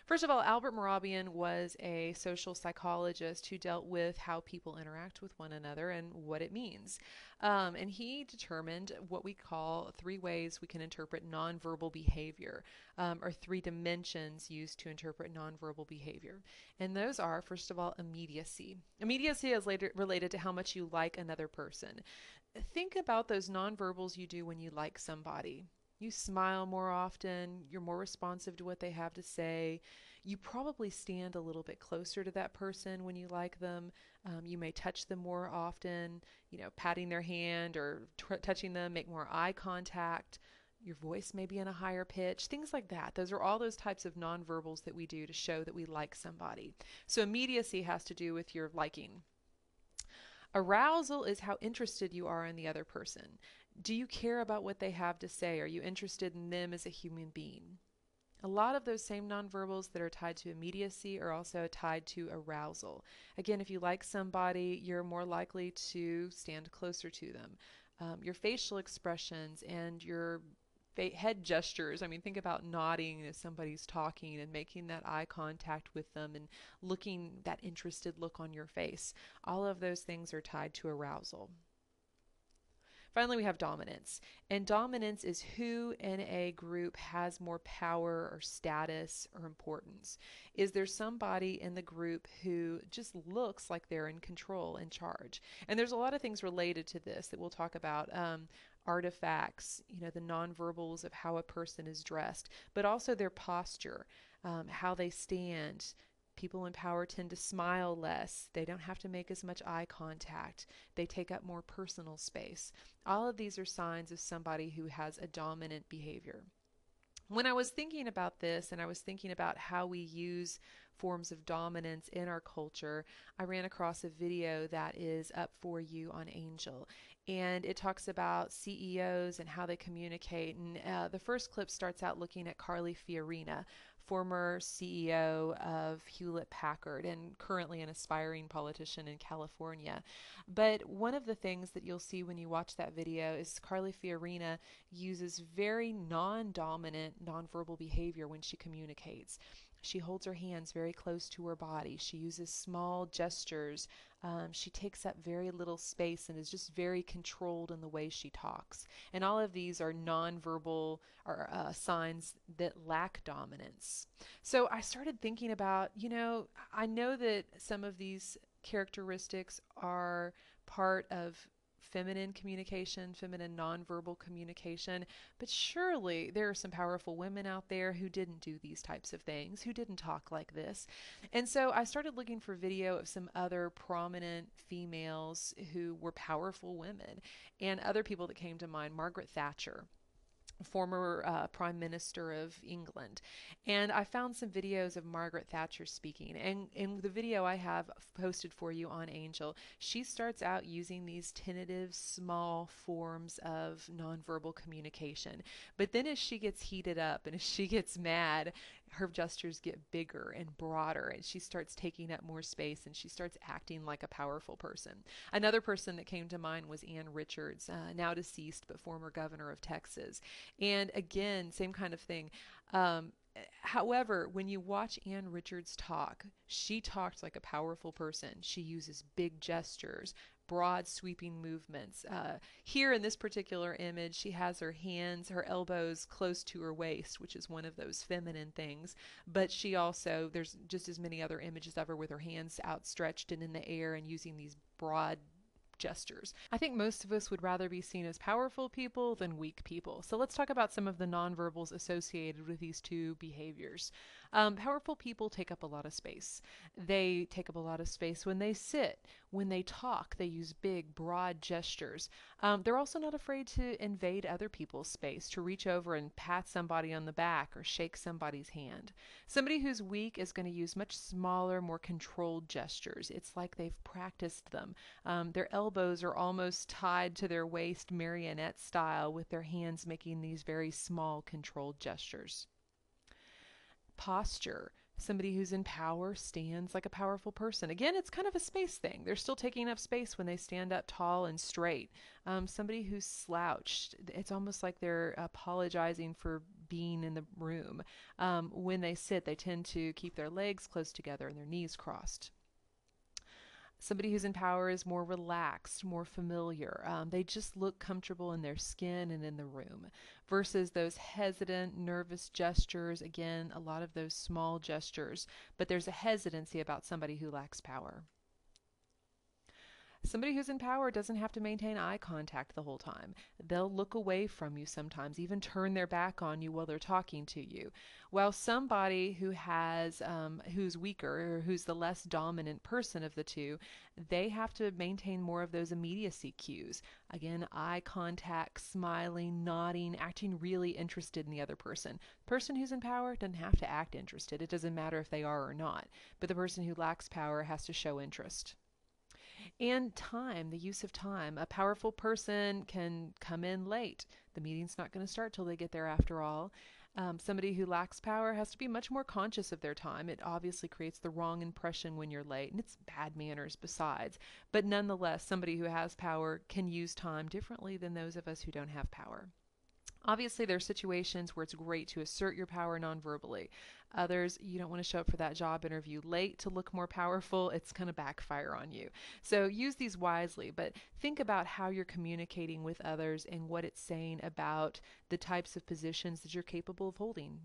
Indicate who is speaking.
Speaker 1: First of all, Albert Mehrabian was a social psychologist who dealt with how people interact with one another and what it means. And he determined what we call three ways we can interpret nonverbal behavior, or three dimensions used to interpret nonverbal behavior. And those are, first of all, immediacy. Immediacy is later related to how much you like another person. Think about those nonverbals you do when you like somebody. You smile more often, you're more responsive to what they have to say. You probably stand a little bit closer to that person when you like them. You may touch them more often, patting their hand or touching them, make more eye contact. Your voice may be in a higher pitch, things like that. Those are all those types of nonverbals that we do to show that we like somebody. So immediacy has to do with your liking. Arousal is how interested you are in the other person. Do you care about what they have to say? Are you interested in them as a human being? A lot of those same nonverbals that are tied to immediacy are also tied to arousal. Again, if you like somebody, you're more likely to stand closer to them. Your facial expressions and your head gestures. I mean, think about nodding as somebody's talking and making that eye contact with them and looking that interested look on your face. All of those things are tied to arousal. Finally, we have dominance. And dominance is who in a group has more power or status or importance. Is there somebody in the group who just looks like they're in control, in charge? And there's a lot of things related to this that we'll talk about. Artifacts, the nonverbals of how a person is dressed, but also their posture, how they stand. People in power tend to smile less. They don't have to make as much eye contact. They take up more personal space. All of these are signs of somebody who has a dominant behavior. When I was thinking about this and I was thinking about how we use forms of dominance in our culture, I ran across a video that is up for you on Angel. And it talks about CEOs and how they communicate. And the first clip starts out looking at Carly Fiorina, former CEO of Hewlett Packard and currently an aspiring politician in California. But one of the things that you'll see when you watch that video is Carly Fiorina uses very non-dominant nonverbal behavior when she communicates. She holds her hands very close to her body. She uses small gestures. She takes up very little space and is just very controlled in the way she talks. And all of these are nonverbal or signs that lack dominance. So I started thinking about, I know that some of these characteristics are part of feminine communication, feminine nonverbal communication, but surely there are some powerful women out there who didn't do these types of things, who didn't talk like this. And so I started looking for video of some other prominent females who were powerful women, and other people that came to mind, Margaret Thatcher, former Prime Minister of England. And I found some videos of Margaret Thatcher speaking. And in the video I have posted for you on Angel, she starts out using these tentative, small forms of nonverbal communication. But then as she gets heated up and as she gets mad, her gestures get bigger and broader, and she starts taking up more space, and she starts acting like a powerful person. Another person that came to mind was Ann Richards, now deceased but former governor of Texas. And again, same kind of thing. However, when you watch Ann Richards talk, she talks like a powerful person. She uses big gestures, broad sweeping movements. Here in this particular image, she has her hands, her elbows close to her waist, which is one of those feminine things. But she also, there's just as many other images of her with her hands outstretched and in the air and using these broad gestures. I think most of us would rather be seen as powerful people than weak people. So let's talk about some of the nonverbals associated with these two behaviors. Powerful people take up a lot of space. They take up a lot of space when they sit. When they talk, they use big, broad gestures. They're also not afraid to invade other people's space, to reach over and pat somebody on the back or shake somebody's hand. Somebody who's weak is going to use much smaller, more controlled gestures. It's like they've practiced them. Their elbows are almost tied to their waist marionette style, with their hands making these very small, controlled gestures. Posture. Somebody who's in power stands like a powerful person. Again, it's kind of a space thing. They're still taking up space when they stand up tall and straight. Somebody who's slouched, it's almost like they're apologizing for being in the room. When they sit, they tend to keep their legs close together and their knees crossed. Somebody who's in power is more relaxed, more familiar. They just look comfortable in their skin and in the room versus those hesitant, nervous gestures. Again, a lot of those small gestures, but there's a hesitancy about somebody who lacks power. Somebody who's in power doesn't have to maintain eye contact the whole time. They'll look away from you sometimes, even turn their back on you while they're talking to you. While somebody who's weaker or who's the less dominant person of the two, they have to maintain more of those immediacy cues. Again, eye contact, smiling, nodding, acting really interested in the other person. The person who's in power doesn't have to act interested. It doesn't matter if they are or not. But the person who lacks power has to show interest. And time, the use of time. A powerful person can come in late. The meeting's not going to start till they get there after all. Somebody who lacks power has to be much more conscious of their time. It obviously creates the wrong impression when you're late, and it's bad manners besides. But nonetheless, somebody who has power can use time differently than those of us who don't have power. Obviously, there are situations where it's great to assert your power non-verbally. Others, you don't want to show up for that job interview late to look more powerful. It's going to backfire on you. So use these wisely, but think about how you're communicating with others and what it's saying about the types of positions that you're capable of holding.